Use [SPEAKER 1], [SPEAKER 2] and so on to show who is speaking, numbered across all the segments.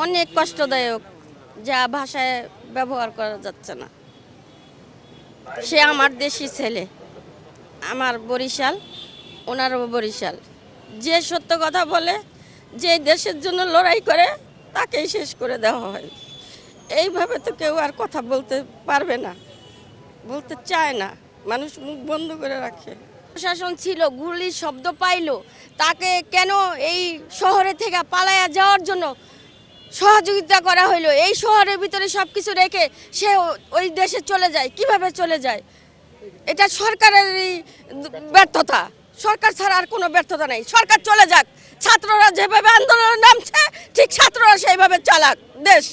[SPEAKER 1] অনেক কষ্টদায়ক, যা ভাষায় ব্যবহার করা যাচ্ছে না। সে আমার দেশি ছেলে, আমার বরিশাল, ওনারও বরিশাল। যে সত্য কথা বলে, যে দেশের জন্য লড়াই করে, তাকেই শেষ করে দেওয়া হয়। এইভাবে তো কেউ আর কথা বলতে পারবে না, বলতে চায় না, মানুষ মুখ বন্ধ করে রাখে। প্রশাসন ছিল, গুলির শব্দ পাইলো, তাকে কেন এই শহরে থেকে পালায়া যাওয়ার জন্য সহযোগিতা করা হইলো? এই শহরের ভিতরে সব কিছু রেখে সে ওই দেশে চলে যায়, কিভাবে চলে যায়? এটা সরকারেরই ব্যর্থতা, সরকার ছাড়া আর কোনো ব্যর্থতা নেই। সরকার চলে যাক, ছাত্ররা যেভাবে আন্দোলনে নামছে ঠিক ছাত্ররা সেইভাবে চালাক দেশ।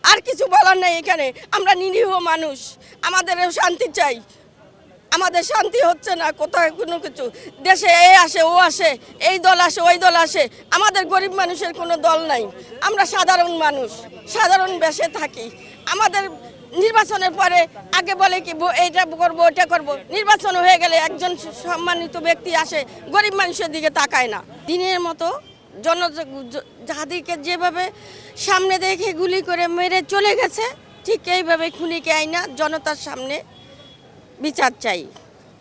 [SPEAKER 1] আর কিছু বলার নেই এখানে। আমরা নিরীহ মানুষ, আমাদেরও শান্তি চাই। আমাদের শান্তি হচ্ছে না কোথায় কোনো কিছু। দেশে এ আসে ও আসে, এই দল আসে ওই দল আসে, আমাদের গরিব মানুষের কোনো দল নাই। আমরা সাধারণ মানুষ, সাধারণ বেশে থাকি। আমাদের নির্বাচনের পরে আগে বলে কি এইটা করবো ওইটা করবো, নির্বাচন হয়ে গেলে একজন সম্মানিত ব্যক্তি আসে, গরিব মানুষের দিকে তাকায় না। দিনের মতো হাদিকে যেভাবে সামনে দেখে গুলি করে মেরে চলে গেছে, ঠিক এইভাবে খুনিকে আইনা জনতার সামনে বিচার চাই,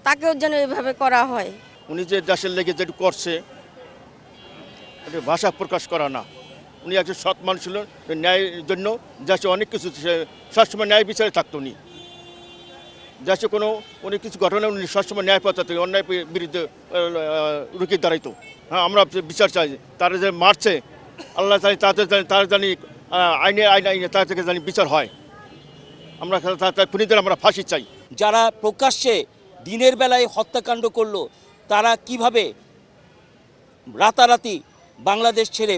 [SPEAKER 1] তাকেও যেন এইভাবে করা হয়।
[SPEAKER 2] উনি যে দেশের লেগে যেটু করছে, এটা ভাষা প্রকাশ করা না। উনি একজন সৎ মানুষ ছিল, ন্যায়ের জন্য দেশে অনেক কিছু সবসময় ন্যায় বিচারে থাকতো। উনি দেশে কোনো অনেক কিছু ঘটনা উনি সবসময় ন্যায় পথে থাকতো, অন্যায় বিরুদ্ধে রুখে দাঁড়াইতো। হ্যাঁ, আমরা বিচার চাই। তারা যে মারছে, আল্লাহ জানি তারা জানি আইনে তার থেকে জানি বিচার হয়। আমরা খুনিদের আমরা ফাঁসি চাই।
[SPEAKER 3] যারা প্রকাশ্যে দিনের বেলায় হত্যাকাণ্ড করলো, তারা কিভাবে রাতারাতি বাংলাদেশ ছেড়ে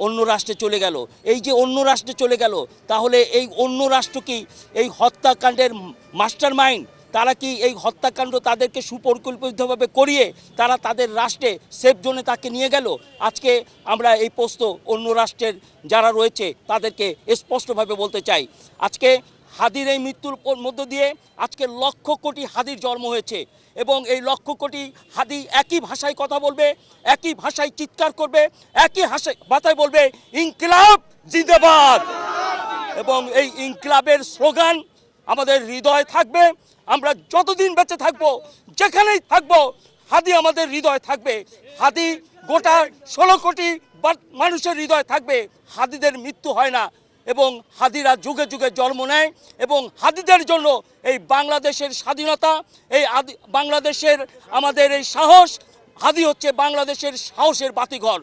[SPEAKER 3] অন্য রাষ্ট্রে চলে গেল? এই যে অন্য রাষ্ট্রে চলে গেল, তাহলে এই অন্য রাষ্ট্র কি এই হত্যাকাণ্ডের মাস্টার মাইন্ড? তারা কি এই হত্যাকাণ্ড তাদেরকে সুপরিকল্পিতভাবে করিয়ে তারা তাদের রাষ্ট্রে সেফ জোনে তাকে নিয়ে গেল? আজকে আমরা এই প্রশ্ন অন্য রাষ্ট্রের যারা রয়েছে তাদেরকে স্পষ্টভাবে বলতে চাই। আজকে হাদির এই মৃত্যুর মধ্য দিয়ে আজকে লক্ষ কোটি হাদির জন্ম হয়েছে, এবং এই লক্ষ কোটি হাদি একই ভাষায় কথা বলবে, একই ভাষায় চিৎকার করবে, একই ভাষায় বলবে ইনকিলাব জিন্দাবাদ। এবং এই ইনকিলাবের স্লোগান আমাদের হৃদয়ে থাকবে। আমরা যতদিন বেঁচে থাকবো, যেখানেই থাকবো, হাদি আমাদের হৃদয়ে থাকবে। হাদি গোটা 16 কোটি মানুষের হৃদয়ে থাকবে। হাদিদের মৃত্যু হয় না, এবং হাদিরা যুগে যুগে জন্ম নেয়, এবং হাদিদের জন্য এই বাংলাদেশের স্বাধীনতা, এই বাংলাদেশের আমাদের এই সাহস, হাদি হচ্ছে বাংলাদেশের সাহসের বাতিঘর।